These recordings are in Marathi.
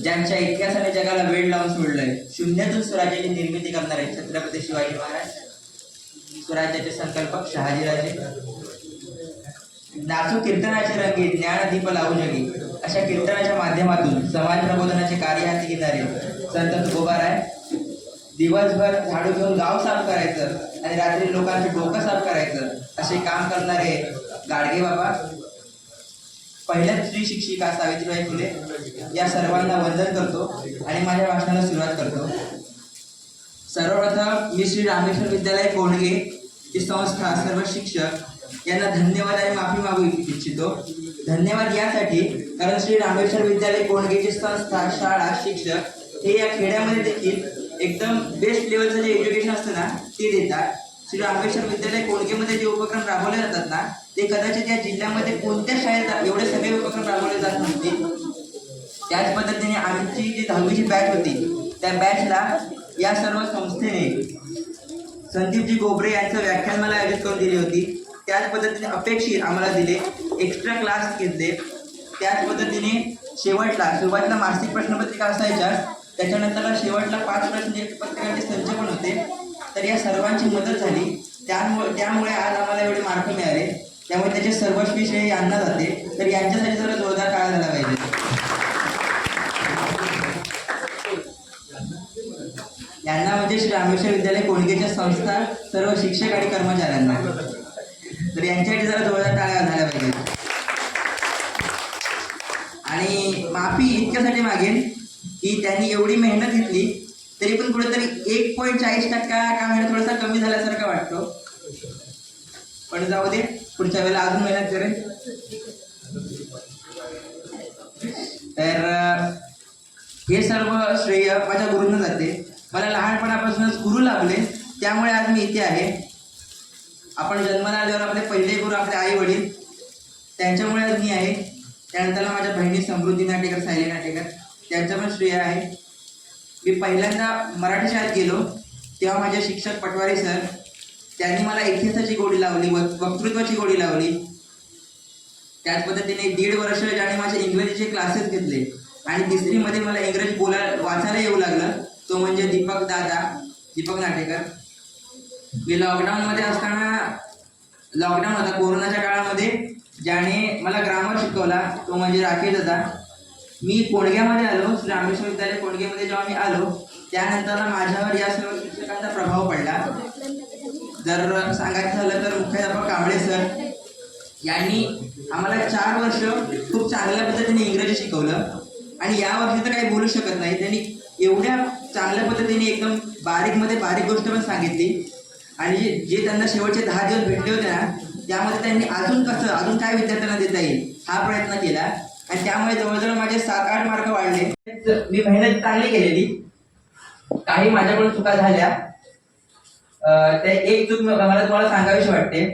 ज्यांच्या इतिहासाने जगाला वेळ लावून सोडलंय, शून्यातून स्वराज्याची निर्मिती करणारे छत्रपती शिवाजी महाराज, स्वराज्याचे संकल्पक शहाजीराजे, नाचू कीर्तनाचे रंगी ज्ञानदीप लावू जगी, अशा कीर्तनाच्या माध्यमातून समाज प्रबोधनाचे कार्य हाती घेणारे संत तुकोबाराय, दिवसभर झाडू घेऊन गाव साफ करायचं आणि रात्री लोकांचं डोकं साफ करायचं असे काम करणारे गाडगे बाबा, पहिल्या स्त्री शिक्षिका सावित्रीबाई फुले, या सर्वांना वंदन करतो आणि माझ्या भाषणाला सुरुवात करतो. सर्वप्रथम मी श्री रामेश्वर विद्यालय कोंडगे ची संस्था, सर्व शिक्षक यांना धन्यवाद आणि माफी मागू इच्छितो. धन्यवाद यासाठी कारण श्री रामेश्वर विद्यालय कोंडगेची संस्था, शाळा, शिक्षक हे या खेड्यामध्ये देखील एकदम बेस्ट लेवलचं जे एज्युकेशन असतं ना ते देतात. श्री रामेश्वर विद्यालय कोंडगेमध्ये जे उपक्रम राबवले जातात ना ते कदाचित या जिल्ह्यामध्ये कोणत्या शाळेत एवढे सगळे उपक्रम राबवले जात नसतील. त्याच पद्धतीने आमची जी 10वीची बॅच होती त्या बॅचला या सर्व संस्थेने संदीपजी गोबरे यांचं व्याख्यान मला आयोजित करून दिली होती. त्याच पद्धतीने अपेक्षित आम्हाला दिले, एक्स्ट्रा क्लास घेतले. त्याच पद्धतीने सुरुवातीला मासिक प्रश्नपत्रिका असायच्या, त्याच्यानंतर शेवटला 5 प्रश्नपत्रिकांचे संच पण होते. तर या सर्वांची मदत झाली. त्यामुळे आज आम्हाला एवढे मार्क मिळाले. त्यामुळे त्याचे सर्वस्वी श्रेय यांना जाते. तर यांच्यासाठी जरा जोरदार काळ झाला पाहिजे. यांना म्हणजे श्री रामेश्वर विद्यालय कोंडगेच्या संस्था, सर्व शिक्षक आणि कर्मचाऱ्यांना, तर यांच्यासाठी जरा जोरदार टाळ्या झाल्या पाहिजे. आणि माफी इतक्यासाठी मागेन की त्यांनी एवढी मेहनत घेतली तरी पण कुठेतरी 1.40% का महिना थोडासा कमी झाल्यासारखा वाटतो. पण जाऊ दे, पुढच्या वेळेला अजून मेहनत करेन. तर हे सर्व श्रेय माझ्या गुरूंना जाते. मला लहानपणापासूनच गुरु लाभले, त्यामुळे आज मी इथे आहे. आपण जन्माला आल्यावर आपले पहिले गुरु आपले आई वडील, त्यांच्यामुळे आज मी आहे. त्यानंतर माझ्या बहिणी समृद्धी नाटेकर, सायली नाटेकर, त्यांचं पण श्रेय आहे. मी पहिल्यांदा मराठी शाळेत गेलो तेव्हा माझे शिक्षक पटवारी सर, त्यांनी मला इतिहासाची गोडी लावली, वक्तृत्वाची गोडी लावली. त्याच पद्धतीने 1.5 वर्ष ज्याने माझे इंग्रजीचे क्लासेस घेतले आणि 3रीमध्ये मला इंग्रजी वाचायला येऊ लागलं, तो म्हणजे दीपक नाटेकर. मी लॉकडाऊनमध्ये असताना, लॉकडाऊन होता कोरोनाच्या काळामध्ये, ज्याने मला ग्रामर शिकवला तो म्हणजे राकेश दादा. मी कोंडग्यामध्ये आलो, श्री रामेश्वर विद्यालय कोंडगेमध्ये जेव्हा मी आलो त्यानंतर माझ्यावर या सर्व शिक्षकांचा प्रभाव पडला. जर सांगायचं झालं तर मुख्याध्यापक कांबळे सर यांनी आम्हाला 4 वर्ष खूप चांगल्या पद्धतीने इंग्रजी शिकवलं. आणि या वर्षी तर काही बोलू शकत नाही, त्यांनी एवढ्या चांगल्या पद्धतीने एकदम बारीकमध्ये बारीक गोष्ट पण सांगितली. आणि जे त्यांना शेवटचे 10 दिवस भेटले होते ना त्यामध्ये त्यांनी अजून काय विद्यार्थ्यांना देता येईल हा प्रयत्न केला. आणि त्यामुळे जवळजवळ माझे 7-8 मार्क वाढले. मी मेहनत चांगली केलेली, काही माझ्याकडून चुका झाल्या. ते एक चूक मला तुम्हाला सांगावीशी वाटते.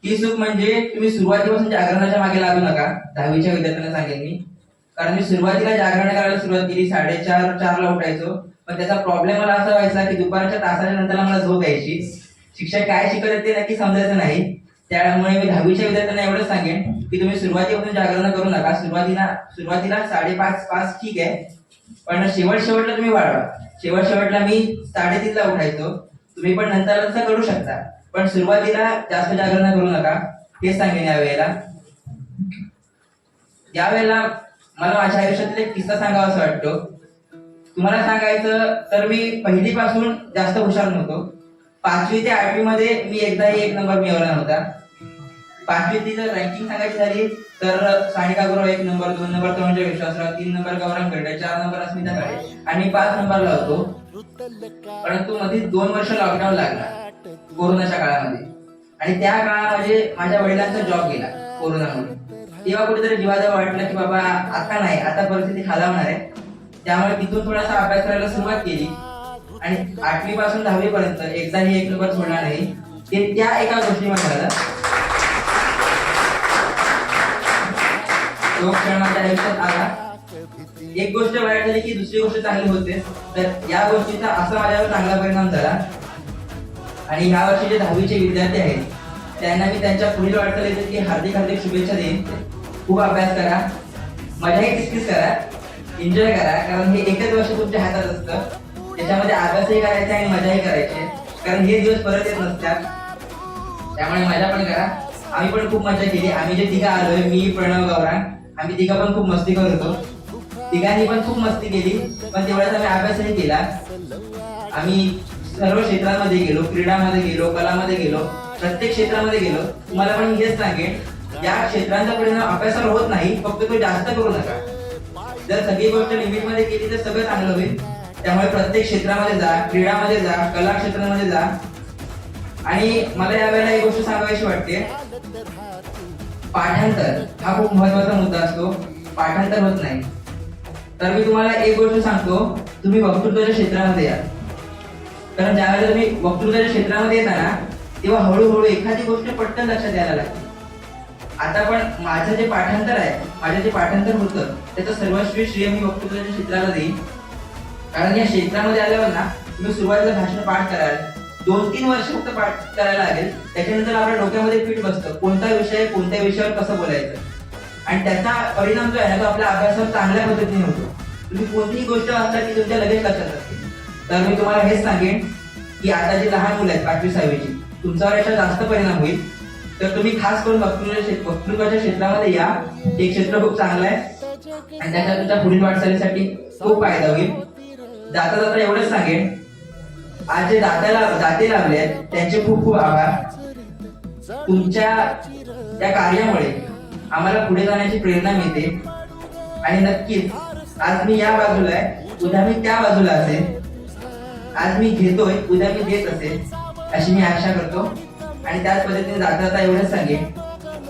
ती चूक म्हणजे तुम्ही सुरुवातीपासून जागरणाच्या मागे लागू नका. 10वीच्या विद्यार्थ्यांना सांगेन मी, कारण मी सुरुवातीला जागरण करायला सुरुवात केली, 4:30-4ला उठायचो. पण त्याचा प्रॉब्लेम मला असा व्हायचा की दुपारच्या तासाच्या नंतर मला झोप यायची. शिक्षक काय शिकवत ते नक्की समजायचं नाही. त्यामुळे मी 10वीच्या विद्यार्थ्यांना एवढंच सांगेन की तुम्ही सुरुवातीपासून जागरण करू नका. सुरुवातीला 5:30 ठीक आहे, पण शेवटला तुम्ही वाढवा. शेवटला मी 3:30ला उठायचो. तुम्ही पण नंतर तसं करू शकता, पण सुरुवातीला जास्त जागरण करू नका, हे सांगेन यावेळेला. मला माझ्या आयुष्यातला एक किस्सा सांगावा असं वाटतो. तुम्हाला सांगायचं तर मी पहिलीपासून जास्त हुशार नव्हतो. 5वी ते 8वी मध्ये मी एकदाही 1 नंबर मिळवला नव्हता. 5वी जर रँकिंग सांगायची झाली तर सानिका गुरव 1 नंबर, 2 नंबर तरुण विश्वासराव, 3 नंबर गौरव खडे, 4 नंबर अस्मिता काळे आणि 5 नंबरला होतो. परंतु मध्ये 2 वर्ष लॉकडाऊन लागला कोरोनाच्या काळामध्ये. आणि त्या काळामध्ये माझ्या वडिलांचा जॉब गेला कोरोनामुळे. तेव्हा कुठेतरी जीवाला वाटलं की बाबा आता नाही, आता परिस्थिती खालावणार आहे. त्यामुळे तिथून थोडासा अभ्यास करायला सुरुवात केली. आणि 8वी पासून 10वी पर्यंत एकदाही 1 नंबर सोडला नाही. ते त्या एका गोष्टीमध्ये झालं. तो क्षण माझ्या आयुष्यात आला. एक गोष्ट वाईट झाली की दुसरी गोष्ट चांगली होते. तर या गोष्टीचा असा माझ्यावर चांगला परिणाम झाला. आणि ह्या वर्षी जे 10वीचे विद्यार्थी आहेत त्यांना मी त्यांच्या पुढील वाटचालीसाठी हार्दिक शुभेच्छा देईन. खूप अभ्यास करा, मजाही तितकीच करा. एन्जॉय करा, कारण हे एकच वर्ष तुमच्या हातात असतं. त्याच्यामध्ये अभ्यासही करायचा आणि मजाही करायची, कारण हे दिवस परत येत नसतात. त्यामुळे मजा पण करा. आम्ही पण खूप मजा केली. आम्ही जे तिघा आलोय, मी, प्रणव, गौरांग, आम्ही तिघा पण खूप मस्ती करत होतो. तिघांनी पण खूप मस्ती केली, पण तेवढ्याच आम्ही अभ्यासही केला. आम्ही सर्व क्षेत्रांमध्ये गेलो, क्रीडामध्ये गेलो, कलामध्ये गेलो, प्रत्येक क्षेत्रामध्ये गेलो. तुम्हाला पण हेच सांगेन, या क्षेत्रांचा परिणाम अभ्यासावर होत नाही, फक्त तो जास्त करू नका. जर सगळी गोष्ट लिमिट मध्ये केली तर सगळं चांगलं होईल. त्यामुळे प्रत्येक क्षेत्रामध्ये जा, क्रीडामध्ये जा, कला क्षेत्रामध्ये जा. आणि मला यावेळेला एक गोष्ट सांगायची वाटते, पाठांतर हा खूप महत्वाचा मुद्दा असतो. पाठांतर होत नाही तर मी तुम्हाला एक गोष्ट सांगतो, तुम्ही वक्तृत्वाच्या क्षेत्रामध्ये या. कारण ज्यावेळेला तुम्ही वक्तृत्वाच्या क्षेत्रामध्ये येता ना, तेव्हा हळूहळू एखादी गोष्ट पटकन लक्षात यायला लागते. आता पण माझं जे पाठांतर आहे, माझं जे पाठांतर होतं, त्याचं सर्वस्वी श्रेय मी वक्तृत्वाच्या क्षेत्राला देईन. कारण या क्षेत्रामध्ये आल्यावर ना, तुम्ही सुरुवातीला भाषण पाठ कराल, 2-3 वर्ष फक्त पाठ करायला लागेल. त्याच्यानंतर आपल्या डोक्यामध्ये फिट बसतं, कोणता विषय कोणत्या विषयावर कसं बोलायचं. आणि त्याचा परिणाम जो आहे ना, तो आपल्या अभ्यासावर चांगल्या पद्धतीने होतो. तुम्ही कोणतीही गोष्ट वाचता की तुमच्या लगेच लक्षात असते. तर मी तुम्हाला हेच सांगेन की आता जी लहान मुलं आहेत 5वी-6वीची, तुमच्यावर याचा जास्त परिणाम होईल. तर तुम्ही खास करून वक्तृत्वाच्या क्षेत्रामध्ये या. हे क्षेत्र खूप चांगलं आहे आणि त्याचा तुमच्या पुढील वाटचालीसाठी खूप फायदा होईल. जाता जाता एवढंच सांगेन, आज जे दाते लावले आहेत त्यांचे खूप खूप आभार. तुमच्या त्या कार्यामुळे आम्हाला पुढे जाण्याची प्रेरणा मिळते. आणि नक्कीच आज मी या बाजूला आहे, उद्या मी त्या बाजूला असेल. आज मी घेतोय, उद्या मी देत असेल, अशी मी आशा करतो. आणि त्याच पद्धतीने जाता जाता एवढंच सांगेन,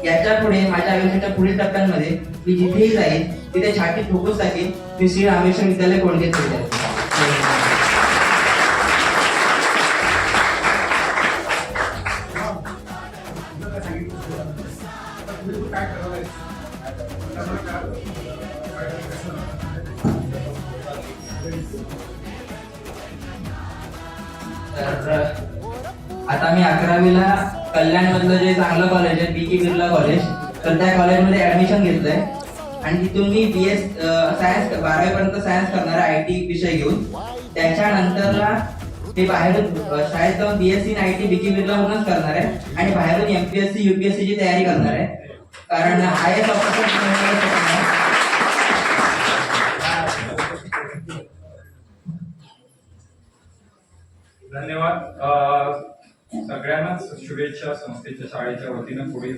याच्या पुढे माझ्या आयुष्याच्या पुढील टप्प्यांमध्ये मी जिथेही जाईन तिथे छाती ठोकून टाकेन, मी श्री रामेश्वर विद्यालय कोळगेत विद्यालय. आता मी 11वीला कल्याण मधलं जे चांगलं कॉलेज आहे, बी के बिर्ला कॉलेज, तर त्या कॉलेजमध्ये ऍडमिशन घेतलंय. आणि तिथून मी BS सायन्स 12वी पर्यंत सायन्स करणार आहे, IT विषय घेऊन. त्याच्यानंतरला ते बाहेरून शाळेत जाऊन BSc इन IT बी के बिर्ला मधूनच करणार आहे. आणि बाहेरून MPSC UPSC ची तयारी करणार आहे, कारण IAS ऑफिसर. धन्यवाद. सगळ्यांनाच शुभेच्छा संस्थेच्या शाळेच्या वतीनं पुढे